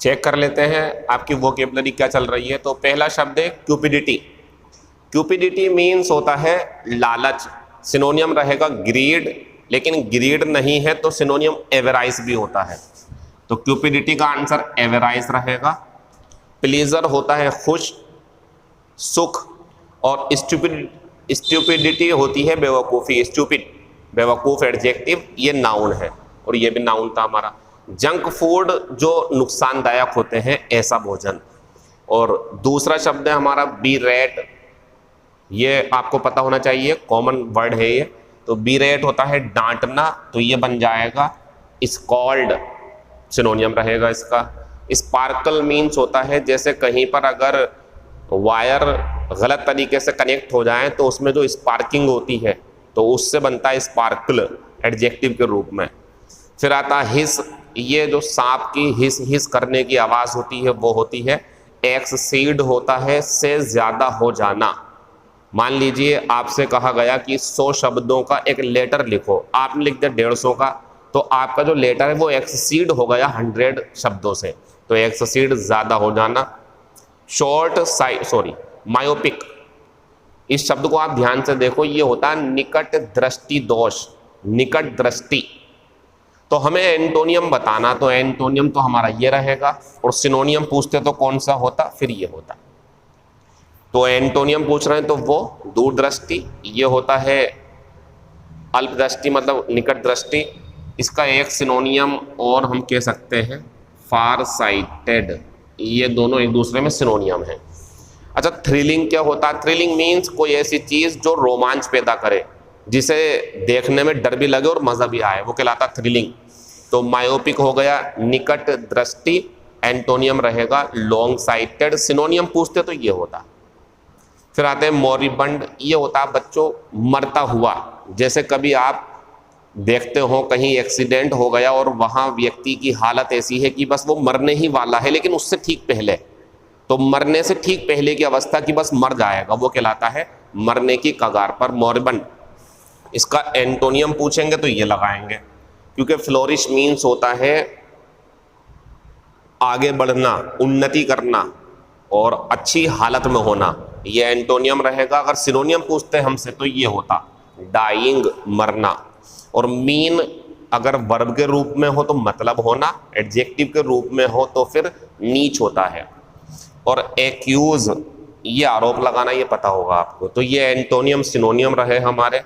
Check कर लेते हैं आपकी वोकेबलरी क्या चल रही है। तो पहला शब्द है क्यूपिडिटी। क्यूपिडिटी मीन्स होता है लालच। सिनोनियम रहेगा ग्रीड, लेकिन ग्रीड नहीं है तो सिनोनियम एवराइज भी होता है। तो क्यूपिडिटी का आंसर एवराइज रहेगा। प्लीजर होता है खुश, सुख, और स्टूपिडिटी होती है बेवकूफ़ी। स्टूपिड, बेवकूफ़ एडजेक्टिव, ये नाउन है और ये भी नाउन था हमारा। जंक फूड जो नुकसानदायक होते हैं, ऐसा भोजन। और दूसरा शब्द है हमारा बी रेट। ये आपको पता होना चाहिए, कॉमन वर्ड है ये। तो बी रेट होता है डांटना, तो ये बन जाएगा स्कॉल्ड, सिनोनियम रहेगा इसका। स्पार्कल मीन्स होता है जैसे कहीं पर अगर वायर गलत तरीके से कनेक्ट हो जाए तो उसमें जो स्पार्किंग होती है, तो उससे बनता है स्पार्कल एडजेक्टिव के रूप में। फिर आता है हिस। ये जो सांप की हिस हिस करने की आवाज़ होती है वो होती है एक्ससीड, होता है से ज़्यादा हो जाना। मान लीजिए आपसे कहा गया कि 100 शब्दों का एक लेटर लिखो, आपने लिख दिया 150 का, तो आपका जो लेटर है वो एक्ससीड हो गया 100 शब्दों से, तो एक्ससीड ज़्यादा हो जाना। शॉर्ट साइट, सॉरी मायोपिक, इस शब्द को आप ध्यान से देखो, ये होता है निकट दृष्टि दोष, निकट दृष्टि। तो हमें एंटोनियम बताना, तो एंटोनियम तो हमारा ये रहेगा, और सिनोनियम पूछते तो कौन सा होता, फिर ये होता। तो एंटोनियम पूछ रहे हैं तो वो दूरदृष्टि, ये होता है अल्पदृष्टि मतलब निकट दृष्टि। इसका एक सिनोनियम और हम कह सकते हैं फार साइटेड, ये दोनों एक दूसरे में सिनोनियम है। अच्छा, थ्रिलिंग क्या होता है? थ्रिलिंग मीन्स कोई ऐसी चीज़ जो रोमांच पैदा करे, जिसे देखने में डर भी लगे और मज़ा भी आए, वो कहलाता थ्रिलिंग। तो मायोपिक हो गया निकट दृष्टि, एंटोनियम रहेगा लॉन्ग साइटेड। सिनोनियम पूछते तो ये होता। फिर आते हैं मोरिबंड, ये होता है बच्चों मरता हुआ। जैसे कभी आप देखते हो कहीं एक्सीडेंट हो गया और वहाँ व्यक्ति की हालत ऐसी है कि बस वो मरने ही वाला है, लेकिन उससे ठीक पहले, तो मरने से ठीक पहले की अवस्था की बस मर जाएगा, वो कहलाता है मरने की कगार पर, मोरिबंड। इसका एंटोनियम पूछेंगे तो ये लगाएंगे, क्योंकि फ्लोरिश मीन्स होता है आगे बढ़ना, उन्नति करना और अच्छी हालत में होना, ये एंटोनियम रहेगा। अगर सिनोनियम पूछते हैं हमसे तो ये होता डाइंग, मरना। और मीन अगर वर्ब के रूप में हो तो मतलब होना, एडजेक्टिव के रूप में हो तो फिर नीच होता है। और एक्यूज, ये आरोप लगाना, ये पता होगा आपको। तो ये एंटोनियम सिनोनियम रहे हमारे।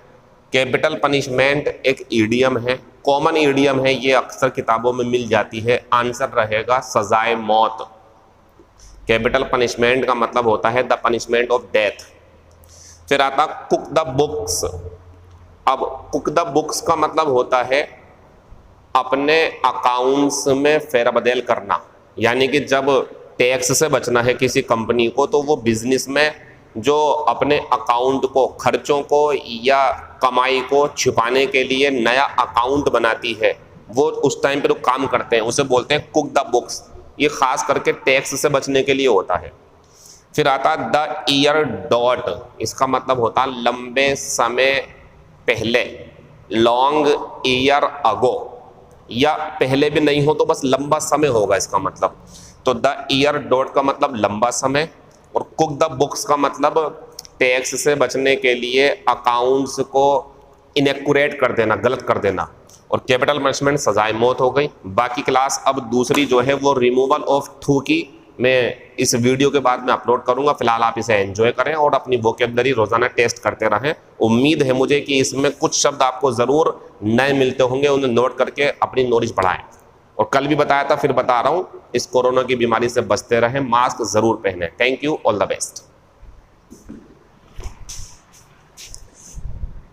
कैपिटल पनिशमेंट एक ईडियम है, कॉमन ईडियम है, ये अक्सर किताबों में मिल जाती है। आंसर रहेगा सजाए मौत। कैपिटल पनिशमेंट का मतलब होता है द पनिशमेंट ऑफ डेथ। फिर आता कुक द बुक्स। अब कुक द बुक्स का मतलब होता है अपने अकाउंट्स में फेरबदल करना, यानी कि जब टैक्स से बचना है किसी कंपनी को, तो वो बिजनेस में जो अपने अकाउंट को, खर्चों को या कमाई को छिपाने के लिए नया अकाउंट बनाती है, वो उस टाइम पे तो काम करते हैं, उसे बोलते हैं कुक द बुक्स। ये खास करके टैक्स से बचने के लिए होता है। फिर आता द ईयर डॉट, इसका मतलब होता है लंबे समय पहले, लॉन्ग ईयर अगो, या पहले भी नहीं हो तो बस लंबा समय होगा इसका मतलब। तो द ईयर डॉट का मतलब लंबा समय, और कुक द बुक्स का मतलब टैक्स से बचने के लिए अकाउंट्स को इनएक्यूरेट कर देना, गलत कर देना। और कैपिटल पनिशमेंट सजाए मौत हो गई। बाकी क्लास अब दूसरी जो है वो रिमूवल ऑफ थूकी, मैं इस वीडियो के बाद में अपलोड करूंगा। फिलहाल आप इसे एंजॉय करें और अपनी वोकेबलरी रोजाना टेस्ट करते रहें। उम्मीद है मुझे कि इसमें कुछ शब्द आपको ज़रूर नए मिलते होंगे, उन्हें नोट करके अपनी नॉलेज बढ़ाएं। और कल भी बताया था, फिर बता रहा हूँ, इस कोरोना की बीमारी से बचते रहें, मास्क ज़रूर पहनें। Thank you, all the best.